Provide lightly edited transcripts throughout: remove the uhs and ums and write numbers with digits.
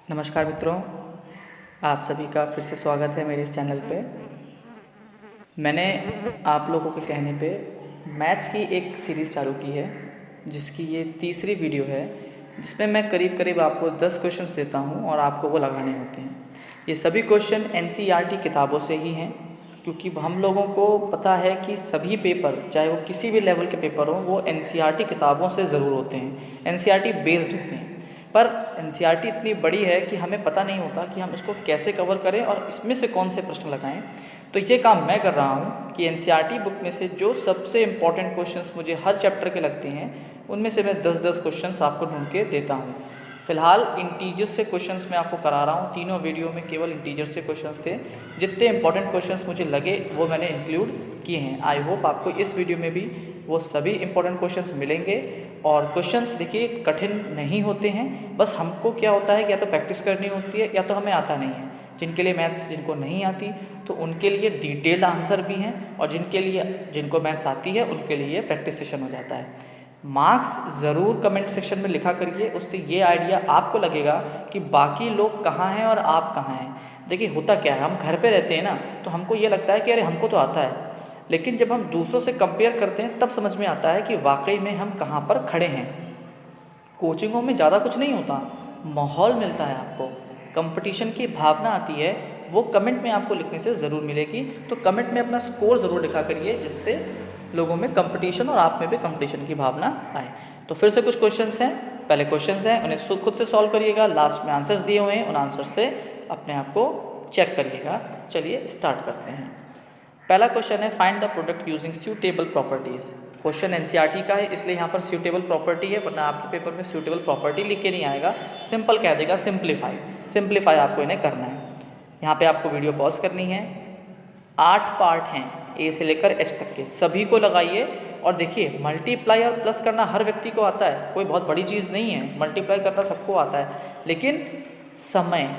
नमस्कार मित्रों, आप सभी का फिर से स्वागत है मेरे इस चैनल पे। मैंने आप लोगों के कहने पे मैथ्स की एक सीरीज़ चालू की है, जिसकी ये तीसरी वीडियो है, जिसमें मैं करीब करीब आपको 10 क्वेश्चंस देता हूँ और आपको वो लगाने होते हैं। ये सभी क्वेश्चन एनसीईआरटी किताबों से ही हैं, क्योंकि हम लोगों को पता है कि सभी पेपर, चाहे वो किसी भी लेवल के पेपर हों, वो एनसीईआरटी किताबों से ज़रूर होते हैं, एनसीईआरटी बेस्ड होते हैं। पर एनसीईआरटी इतनी बड़ी है कि हमें पता नहीं होता कि हम इसको कैसे कवर करें और इसमें से कौन से प्रश्न लगाएं। तो ये काम मैं कर रहा हूँ कि एनसीईआरटी बुक में से जो सबसे इम्पॉर्टेंट क्वेश्चंस मुझे हर चैप्टर के लगते हैं, उनमें से मैं 10-10 क्वेश्चंस आपको ढूंढ के देता हूँ। फिलहाल इंटीजर से क्वेश्चंस मैं आपको करा रहा हूँ। तीनों वीडियो में केवल इंटीजर से क्वेश्चंस थे। जितने इंपॉर्टेंट क्वेश्चंस मुझे लगे वो मैंने इंक्लूड किए हैं। आई होप आपको इस वीडियो में भी वो सभी इंपॉर्टेंट क्वेश्चंस मिलेंगे। और क्वेश्चंस देखिए कठिन नहीं होते हैं, बस हमको क्या होता है कि या तो प्रैक्टिस करनी होती है या तो हमें आता नहीं है। जिनके लिए मैथ्स जिनको नहीं आती तो उनके लिए डिटेल्ड आंसर भी हैं, और जिनको मैथ्स आती है उनके लिए प्रैक्टिस सेशन हो जाता है। मार्क्स ज़रूर कमेंट सेक्शन में लिखा करिए, उससे ये आइडिया आपको लगेगा कि बाकी लोग कहाँ हैं और आप कहाँ हैं। देखिए होता क्या है, हम घर पे रहते हैं ना, तो हमको ये लगता है कि अरे हमको तो आता है, लेकिन जब हम दूसरों से कंपेयर करते हैं तब समझ में आता है कि वाकई में हम कहाँ पर खड़े हैं। कोचिंगों में ज़्यादा कुछ नहीं होता, माहौल मिलता है आपको, कंपटीशन की भावना आती है, वो कमेंट में आपको लिखने से ज़रूर मिलेगी। तो कमेंट में अपना स्कोर ज़रूर लिखा करिए, जिससे लोगों में कंपटीशन और आप में भी कंपटीशन की भावना आए। तो फिर से कुछ क्वेश्चंस हैं, पहले क्वेश्चंस हैं, उन्हें खुद से सॉल्व करिएगा। लास्ट में आंसर्स दिए हुए हैं, उन आंसर से अपने आप को चेक करिएगा। चलिए स्टार्ट करते हैं। पहला क्वेश्चन है, find the product using suitable properties. Question NCERT का है, इसलिए यहाँ पर सूटेबल प्रॉपर्टी है, वरना आपके पेपर में सूटेबल प्रॉपर्टी लिख के नहीं आएगा, सिंपल कह देगा सिंप्लीफाई। सिंप्लीफाई आपको इन्हें करना है। यहाँ पे आपको वीडियो पॉज करनी है। 8 पार्ट हैं, ए से लेकर एच तक के, सभी को लगाइए। और देखिए मल्टीप्लाई और प्लस करना हर व्यक्ति को आता है, कोई बहुत बड़ी चीज़ नहीं है, मल्टीप्लाई करना सबको आता है, लेकिन समय,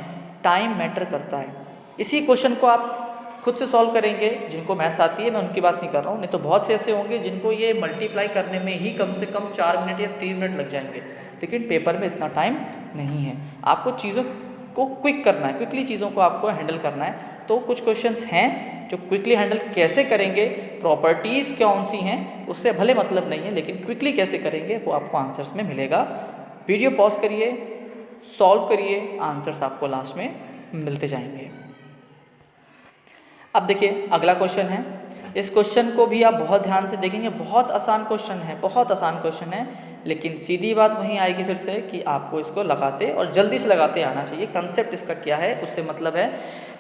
टाइम मैटर करता है। इसी क्वेश्चन को आप खुद से सॉल्व करेंगे। जिनको मैथ्स आती है मैं उनकी बात नहीं कर रहा हूँ, नहीं तो बहुत से ऐसे होंगे जिनको ये मल्टीप्लाई करने में ही कम से कम 4 मिनट या 3 मिनट लग जाएंगे, लेकिन पेपर में इतना टाइम नहीं है। आपको चीज़ों को क्विक करना है, क्विकली चीज़ों को आपको हैंडल करना है। तो कुछ क्वेश्चंस हैं जो क्विकली हैंडल कैसे करेंगे, प्रॉपर्टीज़ कौन सी हैं उससे भले मतलब नहीं है, लेकिन क्विकली कैसे करेंगे वो आपको आंसर्स में मिलेगा। वीडियो पॉज करिए, सॉल्व करिए, आंसर्स आपको लास्ट में मिलते जाएंगे। अब देखिए अगला क्वेश्चन है, इस क्वेश्चन को भी आप बहुत ध्यान से देखेंगे। बहुत आसान क्वेश्चन है, बहुत आसान क्वेश्चन है, लेकिन सीधी बात वहीं आएगी फिर से कि आपको इसको लगाते और जल्दी से लगाते आना चाहिए। कंसेप्ट इसका क्या है उससे मतलब है,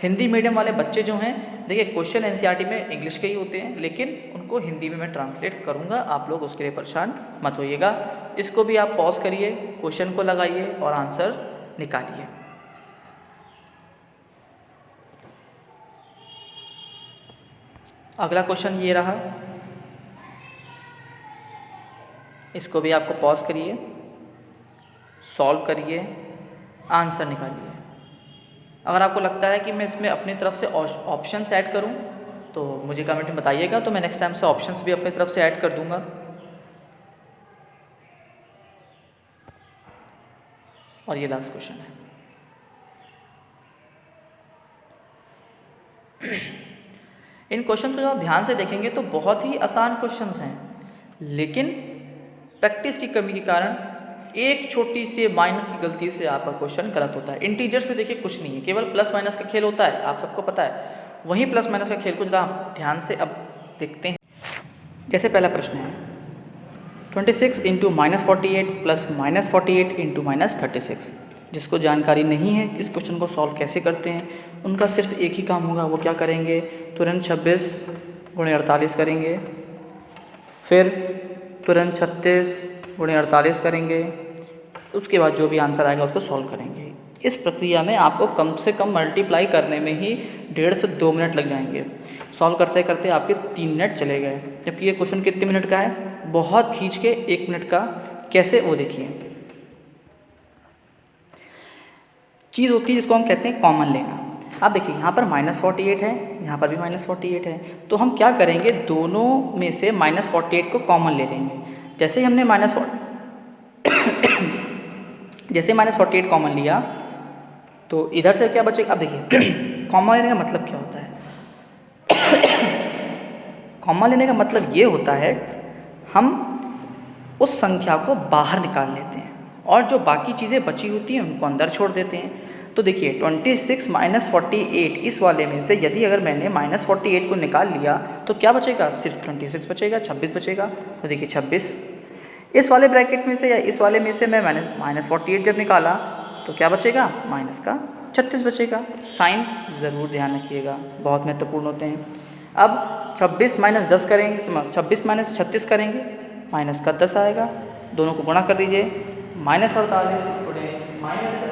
हिंदी मीडियम वाले बच्चे जो हैं, देखिए क्वेश्चन एनसीईआरटी में इंग्लिश के ही होते हैं, लेकिन उनको हिंदी में मैं ट्रांसलेट करूँगा, आप लोग उसके लिए परेशान मत होइएगा। इसको भी आप पॉज करिए, क्वेश्चन को लगाइए और आंसर निकालिए। अगला क्वेश्चन ये रहा, इसको भी आपको पॉज करिए, सॉल्व करिए, आंसर निकालिए। अगर आपको लगता है कि मैं इसमें अपनी तरफ से ऑप्शंस ऐड करूं तो मुझे कमेंट में बताइएगा, तो मैं नेक्स्ट टाइम से ऑप्शंस भी अपनी तरफ से ऐड कर दूंगा। और ये लास्ट क्वेश्चन है। इन क्वेश्चन को जब आप ध्यान से देखेंगे तो बहुत ही आसान क्वेश्चंस हैं, लेकिन प्रैक्टिस की कमी के कारण एक छोटी सी माइनस की गलती से आपका क्वेश्चन गलत होता है। इंटीजर्स में देखिए कुछ नहीं है, केवल प्लस माइनस का खेल होता है, आप सबको पता है। वहीं प्लस माइनस का खेल को जरा ध्यान से अब देखते हैं। जैसे पहला प्रश्न है, 26 इंटू -48 प्लस -48 इंटू -36। जिसको जानकारी नहीं है इस क्वेश्चन को सॉल्व कैसे करते हैं, उनका सिर्फ एक ही काम होगा, वो क्या करेंगे, तुरंत 26 × 48 करेंगे, फिर तुरंत 36 × 48 करेंगे, उसके बाद जो भी आंसर आएगा उसको सॉल्व करेंगे। इस प्रक्रिया में आपको कम से कम मल्टीप्लाई करने में ही 1.5 से 2 मिनट लग जाएंगे। सॉल्व करते करते आपके 3 मिनट चले गए, जबकि ये क्वेश्चन कितने मिनट का है, बहुत खींच के 1 मिनट का। कैसे, वो देखिए। चीज़ होती है जिसको हम कहते हैं कॉमन लेना। अब देखिए यहाँ पर -48 है, यहाँ पर भी -48 है, तो हम क्या करेंगे, दोनों में से -48 को कॉमन ले लेंगे। जैसे ही हमने -48 कॉमन लिया तो इधर से क्या बचेगा, अब देखिए कॉमा लेने का मतलब क्या होता है। कॉमा लेने का मतलब ये होता है हम उस संख्या को बाहर निकाल लेते हैं और जो बाकी चीज़ें बची होती हैं उनको अंदर छोड़ देते हैं। तो देखिए 26 माइनस 48 इस वाले में से यदि अगर मैंने माइनस 48 को निकाल लिया तो क्या बचेगा, सिर्फ 26 बचेगा, 26 बचेगा। तो देखिए 26 इस वाले ब्रैकेट में से या इस वाले में से मैं माइनस 48 जब निकाला तो क्या बचेगा, माइनस का 36 बचेगा। साइन ज़रूर ध्यान रखिएगा, बहुत महत्वपूर्ण होते हैं। अब 26 माइनस 10 करेंगे तो 26 माइनस 36 करेंगे, माइनस का 10 आएगा। दोनों को गुणा कर दीजिए, माइनस 48 गुणे माइनस 10,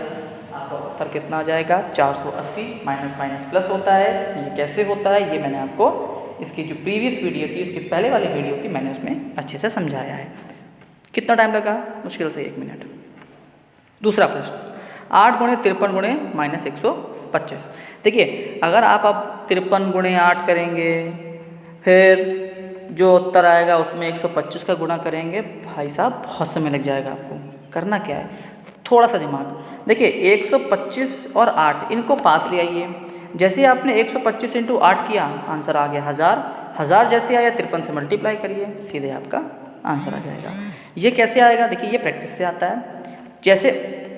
आपका उत्तर कितना आ जाएगा, 480। माइनस माइनस प्लस होता है, ये कैसे होता है ये मैंने आपको इसकी जो प्रीवियस वीडियो थी उसकी पहले वाली वीडियो थी मैंने उसमें अच्छे से समझाया है। कितना टाइम लगा, मुश्किल से 1 मिनट। दूसरा प्रश्न, 8 गुणे 53 गुणे माइनस 125। देखिए अगर आप अब 53 गुणे 8 करेंगे फिर जो उत्तर आएगा उसमें 125 का गुणा करेंगे, भाई साहब बहुत समय लग जाएगा। आपको करना क्या है, थोड़ा सा दिमाग। देखिए 125 और 8 इनको पास ले आइए। जैसे ही आपने 125 इंटू 8 किया आंसर आ गया 1000। 1000 जैसे आया 53 से मल्टीप्लाई करिए, सीधे आपका आंसर आ जाएगा। ये कैसे आएगा, देखिए ये प्रैक्टिस से आता है। जैसे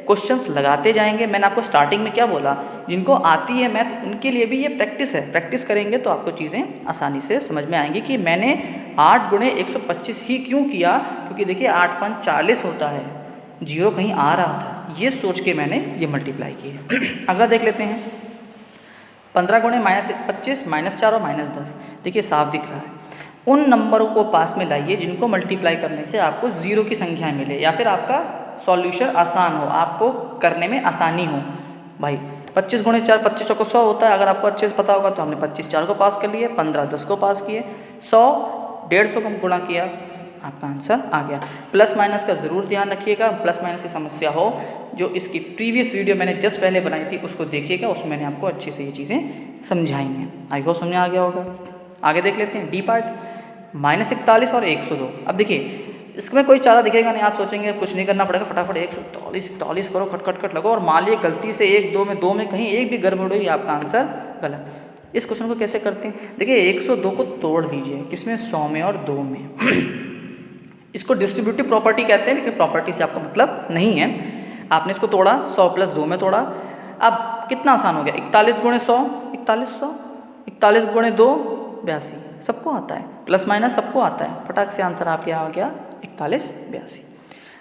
क्वेश्चंस लगाते जाएंगे, मैंने आपको स्टार्टिंग में क्या बोला, जिनको आती है मैथ उनके लिए भी ये प्रैक्टिस है। प्रैक्टिस करेंगे तो आपको चीज़ें आसानी से समझ में आएंगी कि मैंने 8 गुणे 125 ही क्यों किया, क्योंकि देखिए 8 5 40 होता है, जीरो कहीं आ रहा था, ये सोच के मैंने ये मल्टीप्लाई की है। अगला देख लेते हैं, 15 गुणे माइनस 25 माइनस 4 और माइनस 10। देखिए साफ दिख रहा है। उन नंबरों को पास में लाइए जिनको मल्टीप्लाई करने से आपको जीरो की संख्याएं मिले या फिर आपका सॉल्यूशन आसान हो, आपको करने में आसानी हो। भाई 25 गुणे 4 25 चौको 100 होता है, अगर आपको अच्छे से पता होगा तो हमने 25 4 को पास कर लिए, 15 10 को पास किए, 100 150 को गुणा किया, आपका आंसर आ गया। प्लस माइनस का ज़रूर ध्यान रखिएगा, प्लस माइनस की समस्या हो जो इसकी प्रीवियस वीडियो मैंने जस्ट पहले बनाई थी उसको देखिएगा, उसमें मैंने आपको अच्छे से ये चीज़ें समझाई हैं। आई होप समझ आ गया होगा। आगे देख लेते हैं डी पार्ट, माइनस 41 और 102। अब देखिए इसमें कोई चारा दिखेगा नहीं, आप सोचेंगे कुछ नहीं करना पड़ेगा, फटाफट 141 करो, खट खट खट लगो, और मान लीजिए गलती से 1 2 में कहीं एक भी गड़बड़ हुई, आपका आंसर गलत। इस क्वेश्चन को कैसे करते हैं, देखिए 102 को तोड़ लीजिए, किसमें, 100 में और 2 में। इसको डिस्ट्रीब्यूटिव प्रॉपर्टी कहते हैं, लेकिन प्रॉपर्टी से आपका मतलब नहीं है। आपने इसको तोड़ा, 100 प्लस 2 में तोड़ा। अब कितना आसान हो गया, 41 गुणे 100 4100, 41 गुणे 2 82, सबको आता है, प्लस माइनस सबको आता है, फटाक से आंसर आपके यहाँ आ गया 41 82।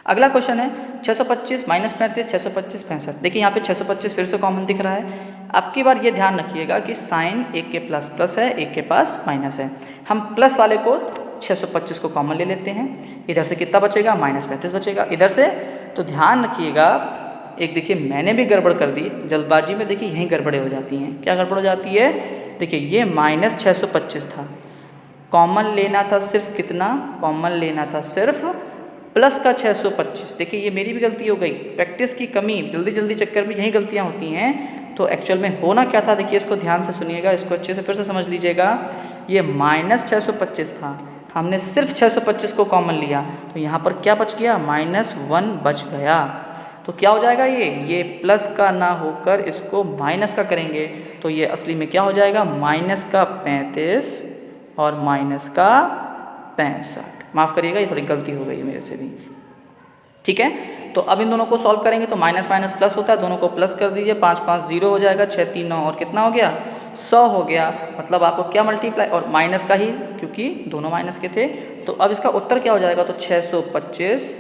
अगला क्वेश्चन है 625 माइनस 35 625 65। देखिए यहाँ पे 625 फिर से कॉमन दिख रहा है। अब की बार ये ध्यान रखिएगा कि साइन एक के प्लस प्लस है, एक के पास माइनस है। हम प्लस वाले को 625 को कॉमन ले लेते हैं, इधर से कितना बचेगा, माइनस 35 बचेगा इधर से। तो ध्यान रखिएगा, एक देखिए मैंने भी गड़बड़ कर दी जल्दबाजी में, देखिए यहीं गड़बड़े हो जाती हैं। क्या गड़बड़ हो जाती है, देखिए ये माइनस 625 था, कॉमन लेना था सिर्फ कितना, कॉमन लेना था सिर्फ प्लस का 625। देखिए ये मेरी भी गलती हो गई, प्रैक्टिस की कमी, जल्दी जल्दी चक्कर में यही गलतियां होती हैं। तो एक्चुअल में होना क्या था, देखिए इसको ध्यान से सुनिएगा, इसको अच्छे से फिर से समझ लीजिएगा। ये माइनस 625 था, हमने सिर्फ 625 को कॉमन लिया, तो यहाँ पर क्या बच गया, -1 बच गया। तो क्या हो जाएगा, ये प्लस का ना होकर इसको माइनस का करेंगे, तो ये असली में क्या हो जाएगा, माइनस का 35 और माइनस का 65। माफ़ करिएगा, ये थोड़ी गलती हो गई है मेरे से भी, ठीक है। तो अब इन दोनों को सॉल्व करेंगे तो माइनस माइनस प्लस होता है, दोनों को प्लस कर दीजिए, 5 5 0 हो जाएगा, 6 3 9 और कितना हो गया, 100 हो गया। मतलब आपको क्या मल्टीप्लाई, और माइनस का ही, क्योंकि दोनों माइनस के थे। तो अब इसका उत्तर क्या हो जाएगा, तो 625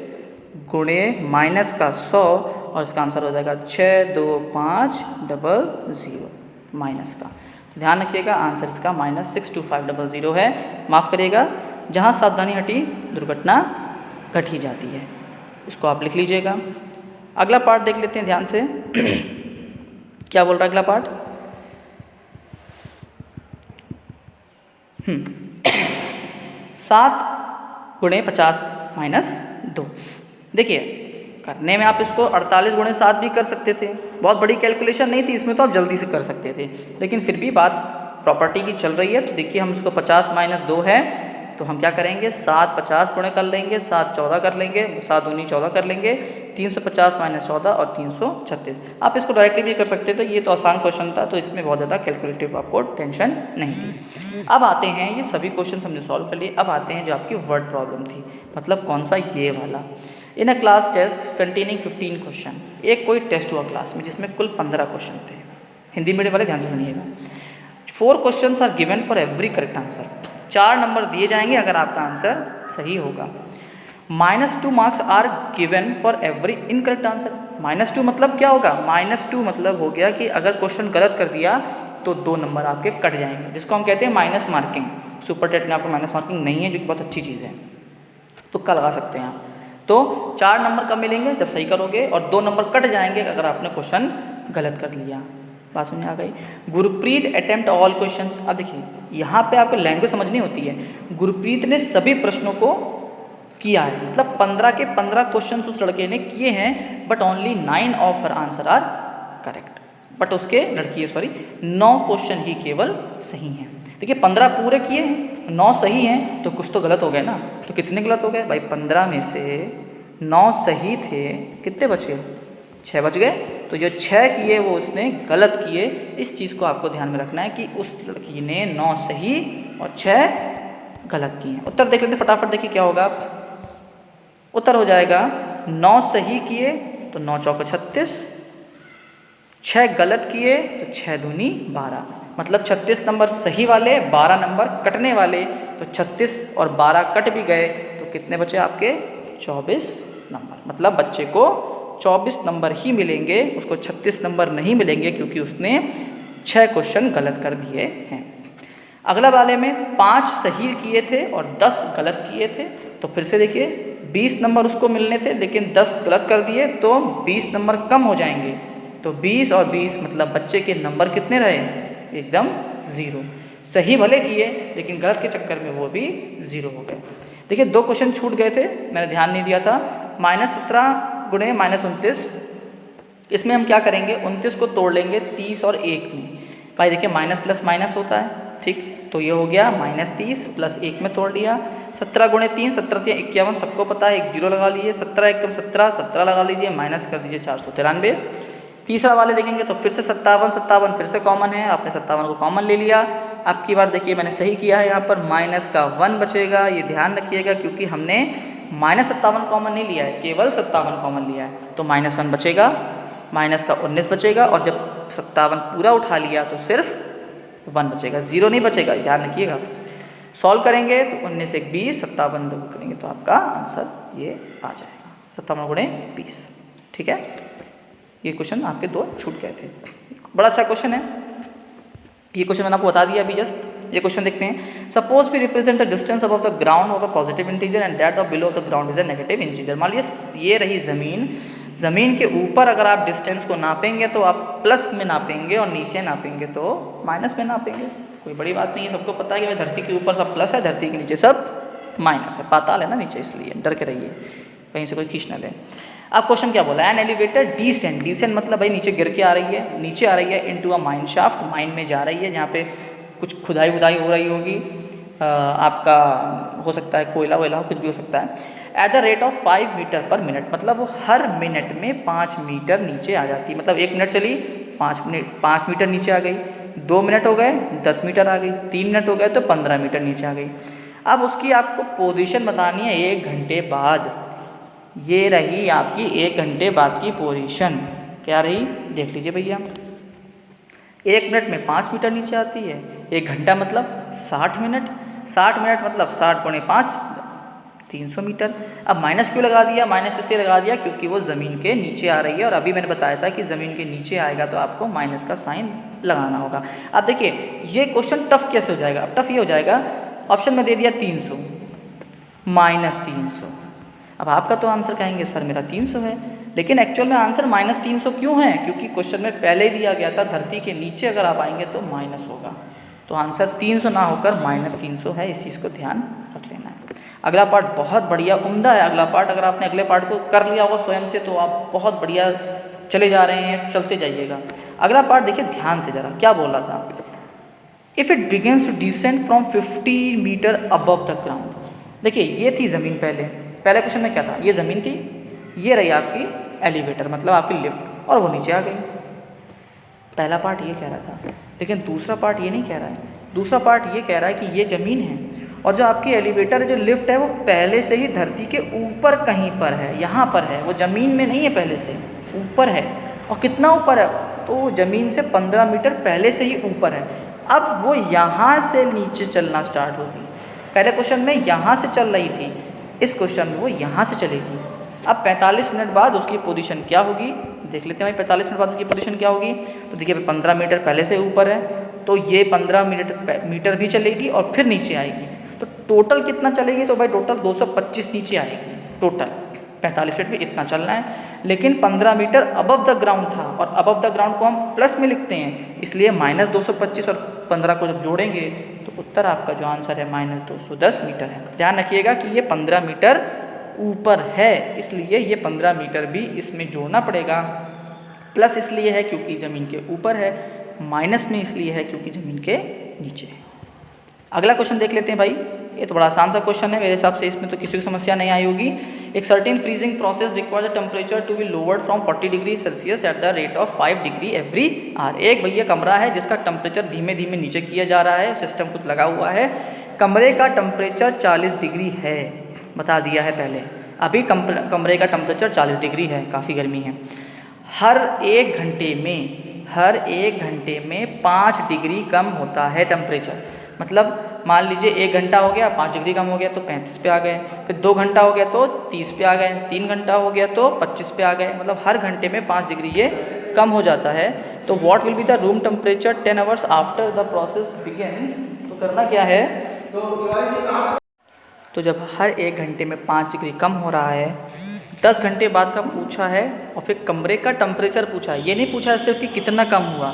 गुणे माइनस का 100, और इसका आंसर हो जाएगा 625000 माइनस का। ध्यान रखिएगा आंसर इसका -62500 है। माफ़ करिएगा, जहाँ सावधानी हटी दुर्घटना घट ही जाती है, इसको आप लिख लीजिएगा। अगला पार्ट देख लेते हैं ध्यान से। क्या बोल रहा है अगला पार्ट, 7 गुणे 50 माइनस 2। देखिए करने में आप इसको 48 गुणे 7 भी कर सकते थे, बहुत बड़ी कैलकुलेशन नहीं थी इसमें, तो आप जल्दी से कर सकते थे, लेकिन फिर भी बात प्रॉपर्टी की चल रही है। तो देखिए हम इसको 50 माइनस 2 है, तो हम क्या करेंगे 7 50 गुणे कर लेंगे, 7 14 कर लेंगे, 7 दूनी 14 कर लेंगे, 350 माइनस 14 और 336। आप इसको डायरेक्टली भी कर सकते थे, ये तो आसान क्वेश्चन था तो इसमें बहुत ज़्यादा कैलकुलेटिव आपको टेंशन नहीं थी। अब आते हैं, ये सभी क्वेश्चन हमने सॉल्व कर लिए। अब आते हैं जो आपकी वर्ड प्रॉब्लम थी, मतलब कौन सा, ये वाला। In a class test containing 15 question, एक कोई टेस्ट हुआ क्लास में जिसमें कुल 15 क्वेश्चन थे। हिंदी मीडियम वाले ध्यान से सुनिएगा। 4 question are given for every correct answer, 4 number दिए जाएंगे अगर आपका आंसर सही होगा। -2 marks are given for every incorrect answer. -2 मतलब क्या होगा, -2 मतलब हो गया कि अगर क्वेश्चन गलत कर दिया तो 2 नंबर आपके कट जाएंगे, जिसको हम कहते हैं माइनस मार्किंग। सुपर टेट में आपको माइनस मार्किंग नहीं है, जो कि बहुत अच्छी चीज़ है, तुक्का लगा सकते हैं आप। तो 4 नंबर कब मिलेंगे, जब सही करोगे, और 2 नंबर कट जाएंगे अगर आपने क्वेश्चन गलत कर लिया। बात सुनने आ गई। Gurpreet attempt all questions. अब देखिए यहाँ पे आपको लैंग्वेज समझनी होती है। गुरप्रीत ने सभी प्रश्नों को किया है, मतलब 15 के 15 क्वेश्चन उस लड़के ने किए हैं, but only 9 of her answer are correct. But उसके लड़की 9 क्वेश्चन ही केवल सही हैं। देखिए 15 पूरे किए हैं, 9 सही हैं, तो कुछ तो गलत हो गए ना। तो कितने गलत हो गए भाई, 15 में से 9 सही थे, कितने बचे, 6 बच गए। तो जो 6 किए वो उसने गलत किए। इस चीज़ को आपको ध्यान में रखना है कि उस लड़की ने 9 सही और 6 गलत किए। उत्तर देख लेते फटाफट, देखिए क्या होगा। उत्तर हो जाएगा 9 सही किए तो 9 चौके 36, 6 गलत किए तो 6 दूनी 12, मतलब 36 नंबर सही वाले, 12 नंबर कटने वाले। तो 36 और 12 कट भी गए तो कितने बचे आपके, 24 नंबर। मतलब बच्चे को 24 नंबर ही मिलेंगे, उसको 36 नंबर नहीं मिलेंगे, क्योंकि उसने 6 क्वेश्चन गलत कर दिए हैं। अगला वाले में 5 सही किए थे और 10 गलत किए थे। तो फिर से देखिए 20 नंबर उसको मिलने थे, लेकिन 10 गलत कर दिए तो 20 नंबर कम हो जाएंगे। तो 20 और 20 मतलब बच्चे के नंबर कितने रहे, एकदम 0। सही भले किए लेकिन गलत के चक्कर में वो भी 0 हो गए। देखिए 2 क्वेश्चन छूट गए थे, मैंने ध्यान नहीं दिया था। -17 गुणे -29, इसमें हम क्या करेंगे, 29 को तोड़ लेंगे 30 और 1 में। भाई देखिए माइनस प्लस माइनस होता है, ठीक। तो ये हो गया -30 प्लस 1 में तोड़ लिया। 17 गुणे 3, 17 से 51, सबको पता है, 1 0 लगा लीजिए। 17 एकम 17, 17 लगा लीजिए, माइनस कर दीजिए 493। तीसरा वाले देखेंगे तो फिर से 57 फिर से कॉमन है, आपने 57 को कॉमन ले लिया। अब की बार देखिए मैंने सही किया है, यहाँ पर माइनस का 1 बचेगा, ये ध्यान रखिएगा, क्योंकि हमने -57 कॉमन नहीं लिया है, केवल 57 कॉमन लिया है। तो -1 बचेगा, माइनस का 19 बचेगा, और जब 57 पूरा उठा लिया तो सिर्फ 1 बचेगा, 0 नहीं बचेगा, ध्यान रखिएगा। सॉल्व करेंगे तो 19 1 20, 57 करेंगे तो आपका आंसर ये आ जाएगा, 57 गुणे 20। ठीक है, ये क्वेश्चन आपके 2 छूट गए थे। बड़ा अच्छा क्वेश्चन है ये क्वेश्चन, मैंने आपको बता दिया अभी जस्ट। ये क्वेश्चन देखते हैं। Suppose we represent the distance above the ground of a positive integer and that of below the ground is a negative integer. मान लीजिए ये रही ज़मीन, ज़मीन के ऊपर अगर आप डिस्टेंस को नापेंगे तो आप प्लस में नापेंगे, और नीचे नापेंगे तो माइनस में नापेंगे। कोई बड़ी बात नहीं है, सबको पता है कि भाई धरती के ऊपर सब प्लस है, धरती के नीचे सब माइनस है, पाताल है ना नीचे, इसलिए डर के रहिए, कहीं से कोई खींच ना ले। अब क्वेश्चन क्या बोला, एन एलिवेटर डिसेंड, डिसेंड मतलब भाई नीचे गिर के आ रही है, नीचे आ रही है, into a mine shaft, mine में जा रही है, जहाँ पे कुछ खुदाई वुदाई हो रही होगी, आपका हो सकता है कोयला वोयला, कुछ भी हो सकता है। At the rate of 5 meter per minute, मतलब वो हर मिनट में 5 मीटर नीचे आ जाती है। मतलब 1 मिनट चली 5 मीटर नीचे आ गई, 2 मिनट हो गए 10 मीटर आ गई, 3 मिनट हो गए तो 15 मीटर नीचे आ गई। अब उसकी आपको पोजीशन बतानी है 1 घंटे बाद। ये रही आपकी 1 घंटे बाद की पोजीशन, क्या रही देख लीजिए भैया। 1 मिनट में 5 मीटर नीचे आती है, 1 घंटा मतलब 60 मिनट, 60 मिनट मतलब 60 गुणे 5 300 मीटर। अब माइनस क्यों लगा दिया, माइनस इसलिए लगा दिया क्योंकि वो ज़मीन के नीचे आ रही है, और अभी मैंने बताया था कि ज़मीन के नीचे आएगा तो आपको माइनस का साइन लगाना होगा। अब देखिए ये क्वेश्चन टफ कैसे हो जाएगा, अब टफ ये हो जाएगा, ऑप्शन में दे दिया 300 -300। अब आपका तो आंसर कहेंगे सर मेरा 300 है, लेकिन एक्चुअल में आंसर -300 क्यों है, क्योंकि क्वेश्चन में पहले ही दिया गया था धरती के नीचे अगर आप आएंगे तो माइनस होगा, तो आंसर 300 ना होकर -300 है, इस चीज़ को ध्यान रख लेना है। अगला पार्ट बहुत बढ़िया उम्दा है, अगला पार्ट अगर आपने अगले पार्ट को कर लिया होगा स्वयं से तो आप बहुत बढ़िया चले जा रहे हैं, चलते जाइएगा। अगला पार्ट देखिए ध्यान से ज़रा, क्या बोल रहा था, if it begins to descend from 50 meter above the ground. देखिए ये थी ज़मीन, पहले क्वेश्चन में क्या था, ये ज़मीन थी, ये रही आपकी एलिवेटर मतलब आपकी लिफ्ट, और वो नीचे आ गई। पहला पार्ट ये कह रहा था, लेकिन दूसरा पार्ट ये नहीं कह रहा है। दूसरा पार्ट ये कह रहा है कि ये ज़मीन है और जो आपकी एलिवेटर जो लिफ्ट है वो पहले से ही धरती के ऊपर कहीं पर है, यहाँ पर है, वो ज़मीन में नहीं है, पहले से ऊपर है। और कितना ऊपर है, तो ज़मीन से 15 मीटर पहले से ही ऊपर है। अब वो यहाँ से नीचे चलना स्टार्ट होगी। पहले क्वेश्चन में यहाँ से चल रही थी, इस क्वेश्चन में वो यहाँ से चलेगी। अब 45 मिनट बाद उसकी पोजीशन क्या होगी, देख लेते हैं भाई 45 मिनट बाद उसकी पोजीशन क्या होगी। तो देखिए 15 मीटर पहले से ऊपर है, तो ये 15 मीटर भी चलेगी और फिर नीचे आएगी। तो टोटल कितना चलेगी, तो भाई टोटल 225 नीचे आएगी। टोटल 45 मिनट में इतना चलना है, लेकिन 15 मीटर अबव द ग्राउंड था, और अबव द ग्राउंड को हम प्लस में लिखते हैं, इसलिए -225 और 15 को जब जोड़ेंगे तो उत्तर आपका जो आंसर है -210 मीटर है। ध्यान रखिएगा कि ये 15 मीटर ऊपर है, इसलिए ये 15 मीटर भी इसमें जोड़ना पड़ेगा। प्लस इसलिए है क्योंकि ज़मीन के ऊपर है, माइनस में इसलिए है क्योंकि ज़मीन के नीचे है। अगला क्वेश्चन देख लेते हैं भाई, ये तो बड़ा आसान सा क्वेश्चन है, मेरे हिसाब से इसमें तो किसी को समस्या नहीं आई होगी। एक certain freezing process requires the temperature to be lowered from 40 degree celsius at the rate of 5 degree every hour. एक भैया कमरा है जिसका टेम्परेचर धीमे धीमे नीचे किया जा रहा है, सिस्टम कुछ लगा हुआ है, कमरे का टेम्परेचर 40 डिग्री है, बता दिया है पहले। अभी कमरे का टेम्परेचर 40 डिग्री है, काफ़ी गर्मी है। हर एक घंटे में 5 डिग्री कम होता है टेम्परेचर। मतलब मान लीजिए 1 घंटा हो गया, 5 डिग्री कम हो गया तो 35 पे आ गए, फिर 2 घंटा हो गया तो 30 पे आ गए, 3 घंटा हो गया तो 25 पे आ गए, मतलब हर घंटे में 5 डिग्री ये कम हो जाता है। तो what will be the room temperature 10 hours after the process begins. तो करना क्या है, तो जब हर 1 घंटे में 5 डिग्री कम हो रहा है, 10 घंटे बाद का पूछा है और फिर कमरे का टेम्परेचर पूछा है, ये नहीं पूछा है सिर्फ कि कितना कम हुआ,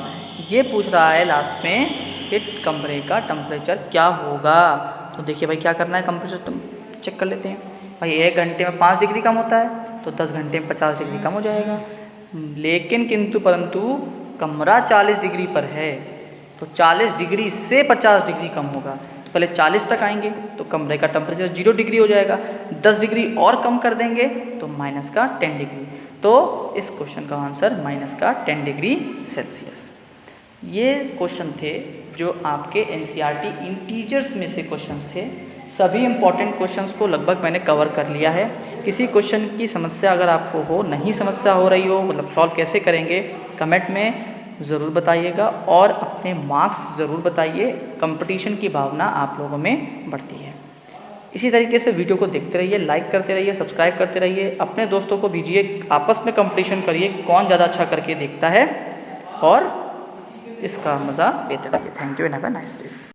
ये पूछ रहा है लास्ट में कि कमरे का टेम्परेचर क्या होगा। तो देखिए भाई क्या करना है, टेम्परेचर चेक कर लेते हैं भाई। 1 घंटे में 5 डिग्री कम होता है तो 10 घंटे में 50 डिग्री कम हो जाएगा, लेकिन किंतु परंतु कमरा 40 डिग्री पर है, तो 40 डिग्री से 50 डिग्री कम होगा, तो पहले 40 तक आएंगे तो कमरे का टेम्परेचर 0 डिग्री हो जाएगा, 10 डिग्री और कम कर देंगे तो माइनस का 10 डिग्री। तो इस क्वेश्चन का आंसर माइनस का 10 डिग्री सेल्सियस। ये क्वेश्चन थे जो आपके एनसीईआरटी इंटीजर्स में से क्वेश्चंस थे। सभी इंपॉर्टेंट क्वेश्चंस को लगभग मैंने कवर कर लिया है। किसी क्वेश्चन की समस्या अगर आपको हो, नहीं समस्या हो रही हो, मतलब सॉल्व कैसे करेंगे, कमेंट में ज़रूर बताइएगा और अपने मार्क्स ज़रूर बताइए। कंपटीशन की भावना आप लोगों में बढ़ती है। इसी तरीके से वीडियो को देखते रहिए, लाइक करते रहिए, सब्सक्राइब करते रहिए, अपने दोस्तों को भेजिए, आपस में कंपटीशन करिए कि कौन ज़्यादा अच्छा करके देखता है, और इसका मज़ा लेते रहिए। Thank you and have a nice day.